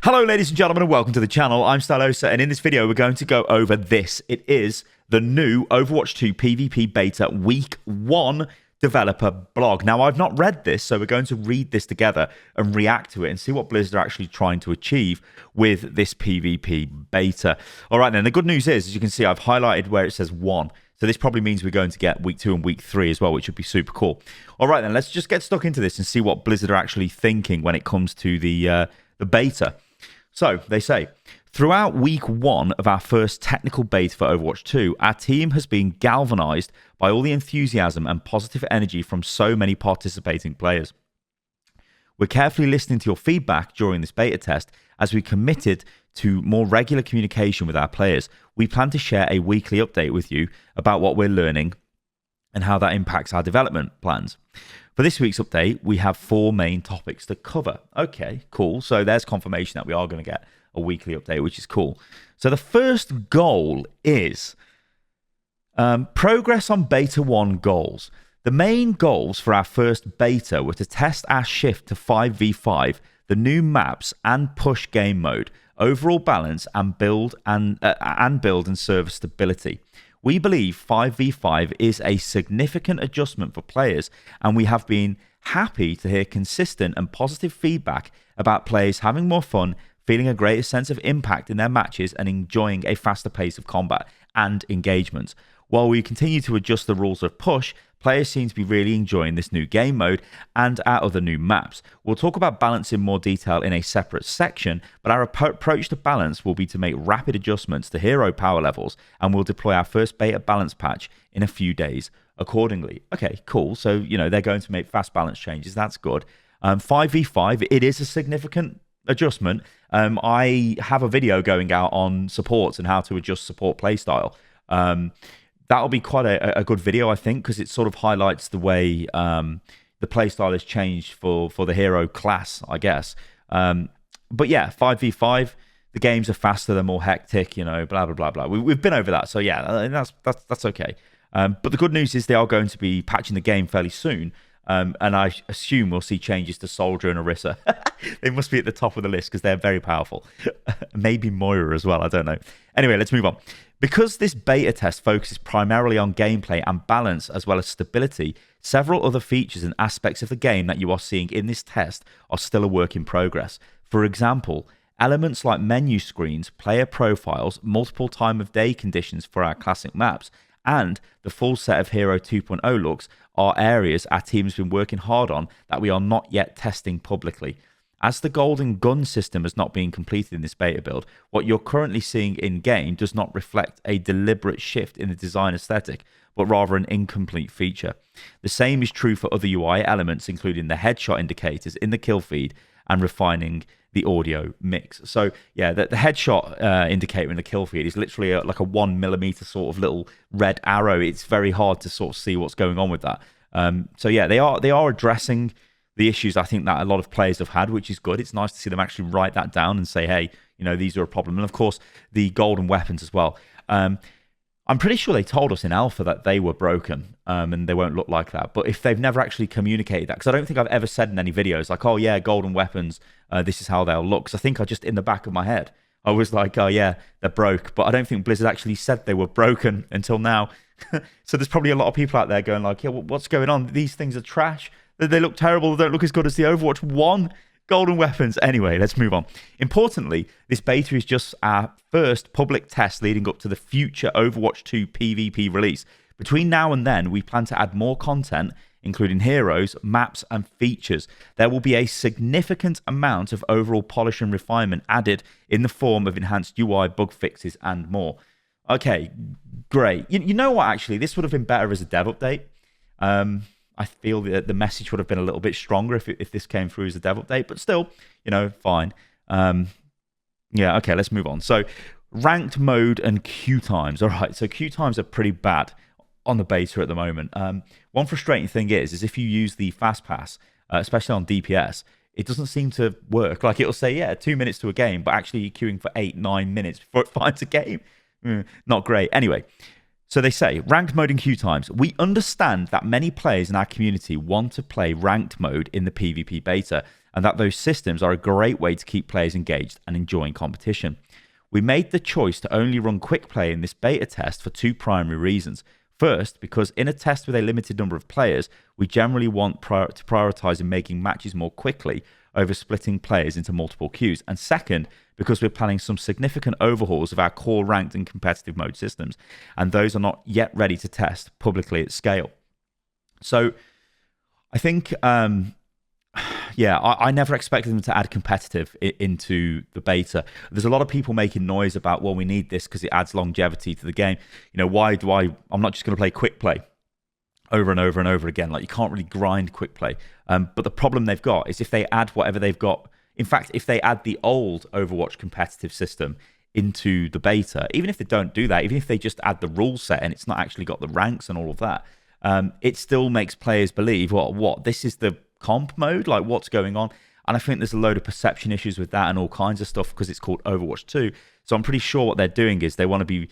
Hello ladies and gentlemen and welcome to the channel. I'm Stylosa and in this video we're going to go over this. It is the new Overwatch 2 PvP beta week 1 developer blog. Now I've not read this, so we're going to read this together and react to it and see what Blizzard are actually trying to achieve with this PvP beta. Alright then, the good news is, as you can see, I've highlighted where it says 1. So this probably means we're going to get week 2 and week 3 as well, which would be super cool. Alright then, let's just get stuck into this and see what Blizzard are actually thinking when it comes to the beta. So, they say, throughout week 1 of our first technical beta for Overwatch 2, our team has been galvanized by all the enthusiasm and positive energy from so many participating players. We're carefully listening to your feedback during this beta test as we committed to more regular communication with our players. We plan to share a weekly update with you about what we're learning and how that impacts our development plans. For this week's update, we have 4 main topics to cover. Okay, cool. So there's confirmation that we are going to get a weekly update, which is cool. So the first goal is progress on beta 1 goals. The main goals for our first beta were to test our shift to 5v5, the new maps and push game mode, overall balance and build and server stability. We believe 5v5 is a significant adjustment for players, and we have been happy to hear consistent and positive feedback about players having more fun, feeling a greater sense of impact in their matches, and enjoying a faster pace of combat and engagement. While we continue to adjust the rules of push, players seem to be really enjoying this new game mode and our other new maps. We'll talk about balance in more detail in a separate section, but our approach to balance will be to make rapid adjustments to hero power levels, and we'll deploy our first beta balance patch in a few days accordingly. Okay, cool. So, you know, they're going to make fast balance changes. That's good. 5v5, it is a significant adjustment. I have a video going out on supports and how to adjust support playstyle. That'll be quite a good video, I think, because it sort of highlights the way the playstyle has changed for the hero class, I guess. But yeah, 5v5, the games are faster, they're more hectic, you know, blah, blah, blah, blah. We've been over that, so yeah, that's okay. But the good news is they are going to be patching the game fairly soon, and I assume we'll see changes to Soldier and Orisa. They must be at the top of the list because they're very powerful. Maybe Moira as well, I don't know. Anyway, let's move on. Because this beta test focuses primarily on gameplay and balance as well as stability, several other features and aspects of the game that you are seeing in this test are still a work in progress. For example, elements like menu screens, player profiles, multiple time of day conditions for our classic maps, and the full set of Hero 2.0 looks are areas our team has been working hard on that we are not yet testing publicly. As the golden gun system has not been completed in this beta build, what you're currently seeing in-game does not reflect a deliberate shift in the design aesthetic, but rather an incomplete feature. The same is true for other UI elements, including the headshot indicators in the kill feed and refining the audio mix. So yeah, the headshot indicator in the kill feed is literally like a 1mm sort of little red arrow. It's very hard to sort of see what's going on with that. So yeah, they are addressing the issues I think that a lot of players have had, which is good. It's nice to see them actually write that down and say, hey, you know, these are a problem. And of course, the golden weapons as well. I'm pretty sure they told us in alpha that they were broken and they won't look like that. But if they've never actually communicated that, because I don't think I've ever said in any videos like, oh yeah, golden weapons, this is how they'll look. Because I think I just, in the back of my head, I was like, oh yeah, they're broke. But I don't think Blizzard actually said they were broken until now. So there's probably a lot of people out there going like, yeah, what's going on? These things are trash. They look terrible. They don't look as good as the Overwatch 1 golden weapons. Anyway, let's move on. Importantly, this beta is just our first public test leading up to the future Overwatch 2 PvP release. Between now and then, we plan to add more content, including heroes, maps, and features. There will be a significant amount of overall polish and refinement added in the form of enhanced UI, bug fixes, and more. Okay, great. You know what, actually? This would have been better as a dev update. I feel that the message would have been a little bit stronger if this came through as a dev update, but still, you know, fine. Yeah, okay, let's move on. So, ranked mode and queue times. All right, so queue times are pretty bad on the beta at the moment. One frustrating thing is if you use the fast pass, especially on DPS, it doesn't seem to work. Like, it'll say, yeah, 2 minutes to a game, but actually you're queuing for 8-9 minutes before it finds a game. Not great. Anyway, so they say, ranked mode and queue times. We understand that many players in our community want to play ranked mode in the PvP beta, and that those systems are a great way to keep players engaged and enjoying competition. We made the choice to only run quick play in this beta test for two primary reasons. First, because in a test with a limited number of players, we generally want to prioritize in making matches more quickly over splitting players into multiple queues. And second, because we're planning some significant overhauls of our core ranked and competitive mode systems, and those are not yet ready to test publicly at scale. So I think, I never expected them to add competitive into the beta. There's a lot of people making noise about, well, we need this because it adds longevity to the game. Why do I'm not just going to play quick play over and over and over again. Like, you can't really grind quick play. But the problem they've got is if they add whatever they've got, in fact, if they add the old Overwatch competitive system into the beta, even if they don't do that, even if they just add the rule set and it's not actually got the ranks and all of that, it still makes players believe, what, this is the comp mode? Like, what's going on? And I think there's a load of perception issues with that and all kinds of stuff because it's called Overwatch 2. So I'm pretty sure what they're doing is they want to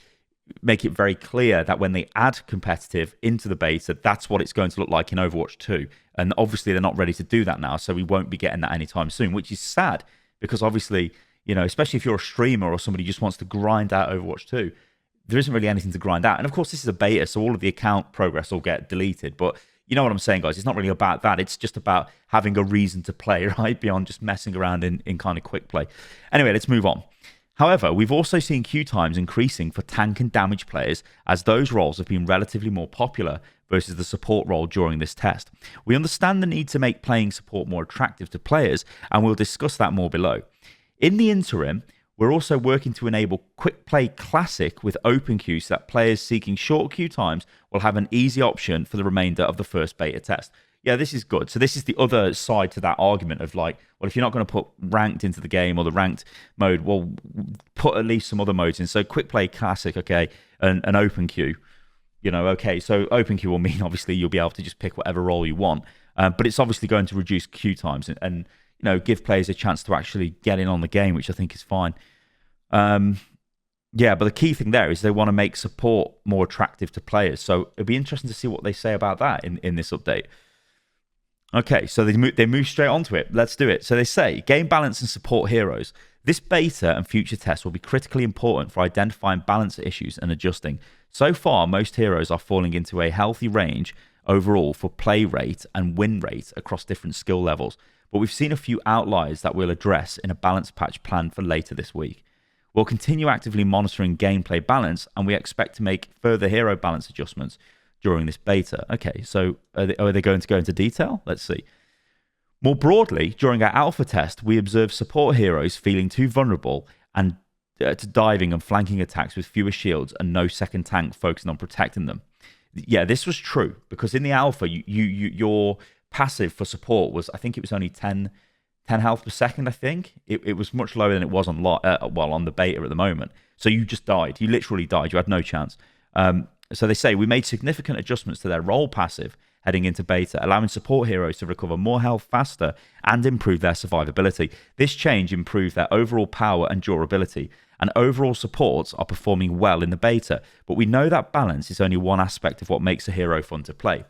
make it very clear that when they add competitive into the beta, that's what it's going to look like in Overwatch 2. And obviously they're not ready to do that now, so we won't be getting that anytime soon, which is sad because obviously, especially if you're a streamer or somebody who just wants to grind out Overwatch 2, there isn't really anything to grind out. And of course, this is a beta, so all of the account progress will get deleted. But you know what I'm saying, guys? It's not really about that. It's just about having a reason to play, right? Beyond just messing around in kind of quick play. Anyway, let's move on. However, we've also seen queue times increasing for tank and damage players as those roles have been relatively more popular versus the support role during this test. We understand the need to make playing support more attractive to players, and we'll discuss that more below. In the interim, we're also working to enable Quick Play Classic with open queue so that players seeking short queue times will have an easy option for the remainder of the first beta test. Yeah, this is good. So this is the other side to that argument of like, well, if you're not going to put ranked into the game or the ranked mode, well, put at least some other modes in. So Quick Play Classic, okay, and an open queue, okay. So open queue will mean obviously you'll be able to just pick whatever role you want, but it's obviously going to reduce queue times and give players a chance to actually get in on the game, which I think is fine. But the key thing there is they want to make support more attractive to players. So it'll be interesting to see what they say about that in this update. Okay, so they move straight onto it. Let's do it. So they say, game balance and support heroes. This beta and future tests will be critically important for identifying balance issues and adjusting. So far, most heroes are falling into a healthy range overall for play rate and win rate across different skill levels. But we've seen a few outliers that we'll address in a balance patch planned for later this week. We'll continue actively monitoring gameplay balance, and we expect to make further hero balance adjustments during this beta. Okay, so are they going to go into detail? Let's see. More broadly, during our alpha test, we observed support heroes feeling too vulnerable and to diving and flanking attacks with fewer shields and no second tank focusing on protecting them. Yeah, this was true because in the alpha, your passive for support was, I think it was only 10 health per second, I think. It was much lower than it was on the beta at the moment. So you just died. You literally died. You had no chance. So they say, we made significant adjustments to their role passive heading into beta, allowing support heroes to recover more health faster and improve their survivability. This change improved their overall power and durability, and overall supports are performing well in the beta, but we know that balance is only one aspect of what makes a hero fun to play.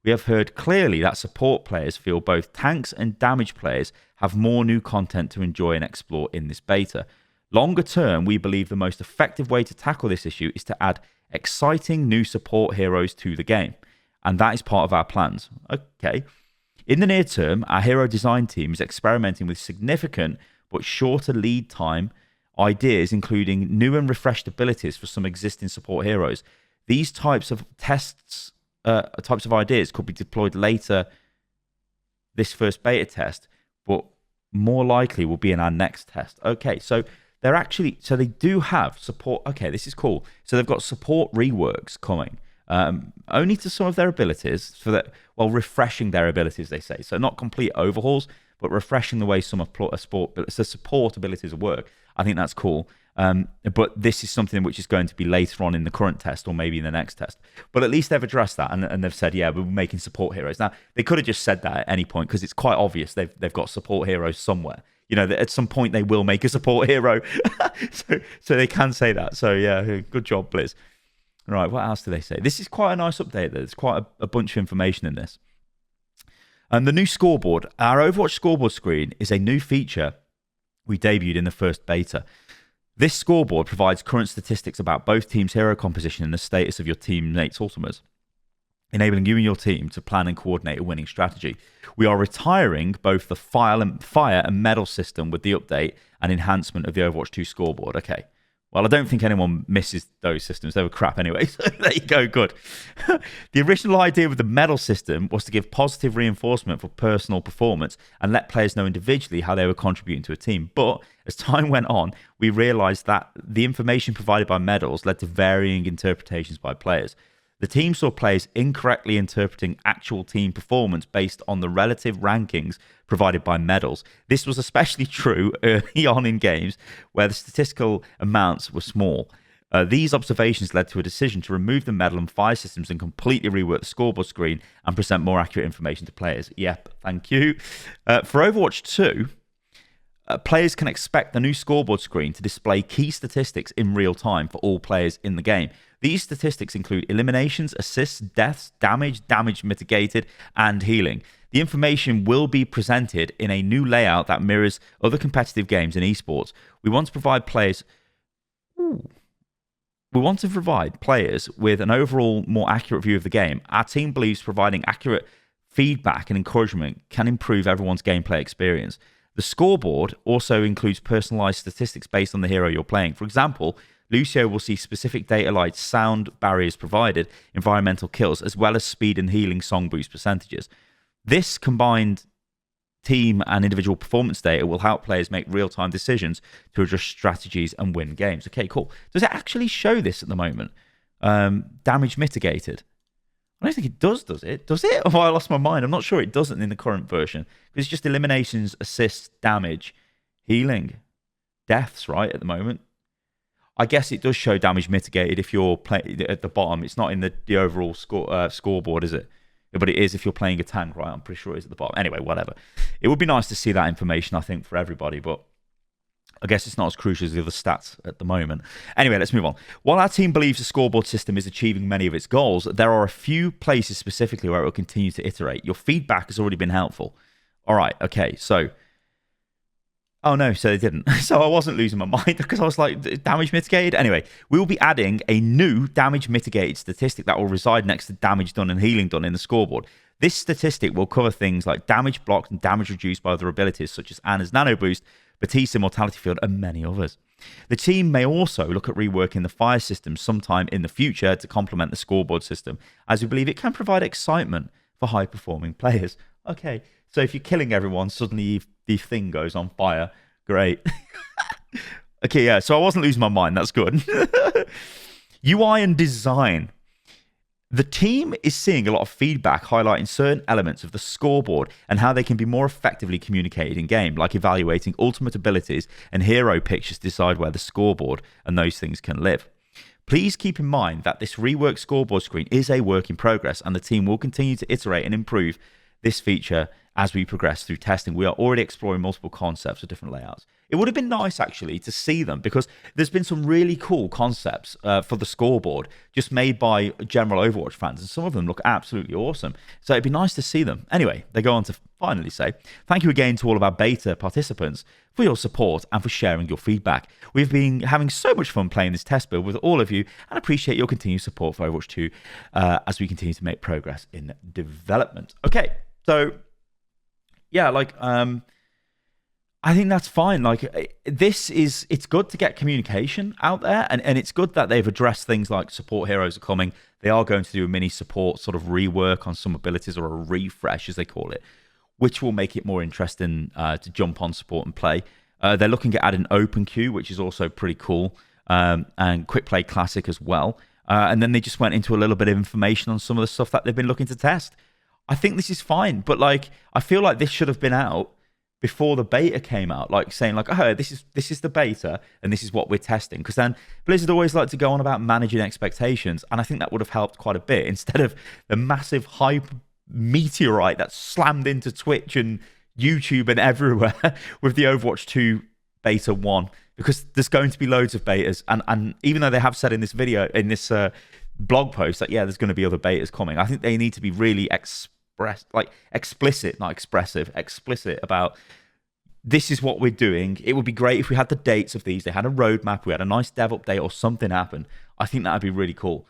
We have heard clearly that support players feel both tanks and damage players have more new content to enjoy and explore in this beta. Longer term, we believe the most effective way to tackle this issue is to add exciting new support heroes to the game, and that is part of our plans. Okay. In the near term, our hero design team is experimenting with significant but shorter lead time ideas, including new and refreshed abilities for some existing support heroes. These types of ideas could be deployed later this first beta test, but more likely will be in our next test. Okay, so they do have support. Okay, this is cool. So they've got support reworks coming, only to some of their abilities, refreshing their abilities, they say. So not complete overhauls, but refreshing the way some support abilities work. I think that's cool. But this is something which is going to be later on in the current test or maybe in the next test. But at least they've addressed that and they've said, yeah, we're making support heroes. Now, they could have just said that at any point because it's quite obvious they've got support heroes somewhere. At some point they will make a support hero. so they can say that. So yeah, good job, Blizz. Right, what else do they say? This is quite a nice update. There's quite a bunch of information in this. And the new scoreboard, our Overwatch scoreboard screen, is a new feature we debuted in the first beta. This scoreboard provides current statistics about both teams' hero composition and the status of your teammates' ultimates, enabling you and your team to plan and coordinate a winning strategy. We are retiring both the fire and medal system with the update and enhancement of the Overwatch 2 scoreboard. Okay. Well, I don't think anyone misses those systems. They were crap anyway. So there you go. Good. The original idea with the medal system was to give positive reinforcement for personal performance and let players know individually how they were contributing to a team. But as time went on, we realized that the information provided by medals led to varying interpretations by players. The team saw players incorrectly interpreting actual team performance based on the relative rankings provided by medals. This was especially true early on in games where the statistical amounts were small. These observations led to a decision to remove the medal and fire systems and completely rework the scoreboard screen and present more accurate information to players. Yep, thank you. For Overwatch 2, players can expect the new scoreboard screen to display key statistics in real time for all players in the game. These statistics include eliminations, assists, deaths, damage mitigated, and healing. The information will be presented in a new layout that mirrors other competitive games in esports. We want to provide players with an overall more accurate view of the game. Our team believes providing accurate feedback and encouragement can improve everyone's gameplay experience. The scoreboard also includes personalized statistics based on the hero you're playing. For example, Lucio will see specific data like sound barriers provided, environmental kills, as well as speed and healing song boost percentages. This combined team and individual performance data will help players make real-time decisions to adjust strategies and win games. Okay, cool. Does it actually show this at the moment? Damage mitigated. I don't think it does it? Does it? Oh, I lost my mind. I'm not sure it doesn't in the current version. Because it's just eliminations, assists, damage, healing, deaths, right, at the moment. I guess it does show damage mitigated if you're playing at the bottom. It's not in the overall scoreboard, is it? But it is if you're playing a tank, right? I'm pretty sure it is at the bottom. Anyway, whatever. It would be nice to see that information, I think, for everybody, but I guess it's not as crucial as the other stats at the moment. Anyway, let's move on. While our team believes the scoreboard system is achieving many of its goals, there are a few places specifically where it will continue to iterate. Your feedback has already been helpful. All right, okay, so... Oh, no, so they didn't. So I wasn't losing my mind because I was like, damage mitigated? Anyway, we will be adding a new damage mitigated statistic that will reside next to damage done and healing done in the scoreboard. This statistic will cover things like damage blocked and damage reduced by other abilities such as Ana's Nano Boost, Batista Mortality Field, and many others. The team may also look at reworking the fire system sometime in the future to complement the scoreboard system, as we believe it can provide excitement for high-performing players. Okay, so if you're killing everyone, suddenly the thing goes on fire. Great. Okay, yeah, so I wasn't losing my mind. That's good. UI and design. The team is seeing a lot of feedback highlighting certain elements of the scoreboard and how they can be more effectively communicated in game, like evaluating ultimate abilities and hero pictures to decide where the scoreboard and those things can live. Please keep in mind that this reworked scoreboard screen is a work in progress, and the team will continue to iterate and improve this feature as we progress through testing. We are already exploring multiple concepts of different layouts. It would have been nice, actually, to see them, because there's been some really cool concepts for the scoreboard just made by general Overwatch fans, and some of them look absolutely awesome. So it'd be nice to see them. Anyway, they go on to finally say, thank you again to all of our beta participants for your support and for sharing your feedback. We've been having so much fun playing this test build with all of you, and appreciate your continued support for Overwatch 2 as we continue to make progress in development. Okay, so yeah, like I think that's fine. Like it's good to get communication out there, and it's good that they've addressed things like support heroes are coming. They are going to do a mini support sort of rework on some abilities, or a refresh as they call it, which will make it more interesting to jump on support and play. They're looking at adding open queue, which is also pretty cool, and quick play classic as well. And then they just went into a little bit of information on some of the stuff that they've been looking to test. I think this is fine, but like I feel like this should have been out before the beta came out, like saying like, oh, this is the beta and this is what we're testing. Because then Blizzard always like to go on about managing expectations, and I think that would have helped quite a bit instead of the massive hype meteorite that slammed into Twitch and YouTube and everywhere with the Overwatch 2 beta 1. Because there's going to be loads of betas, and even though they have said in this video, in this blog post that yeah, there's going to be other betas coming, I think they need to be really explicit, not expressive, explicit about this is what we're doing. It would be great if we had the dates of these. They had a roadmap. We had a nice dev update or something happen. I think that would be really cool.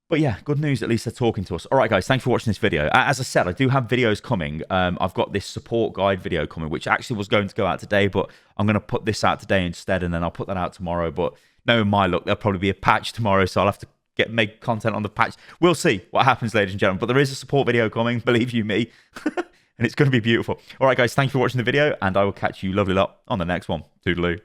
But yeah, good news. At least they're talking to us. All right, guys, thanks for watching this video. As I said, I do have videos coming. I've got this support guide video coming, which actually was going to go out today, but I'm going to put this out today instead, and then I'll put that out tomorrow. But knowing my luck, there'll probably be a patch tomorrow, so I'll have to make content on the patch. We'll see what happens, ladies and gentlemen. But there is a support video coming, believe you me, and it's going to be beautiful. All right, guys, thank you for watching the video, and I will catch you lovely lot on the next one. Toodaloo.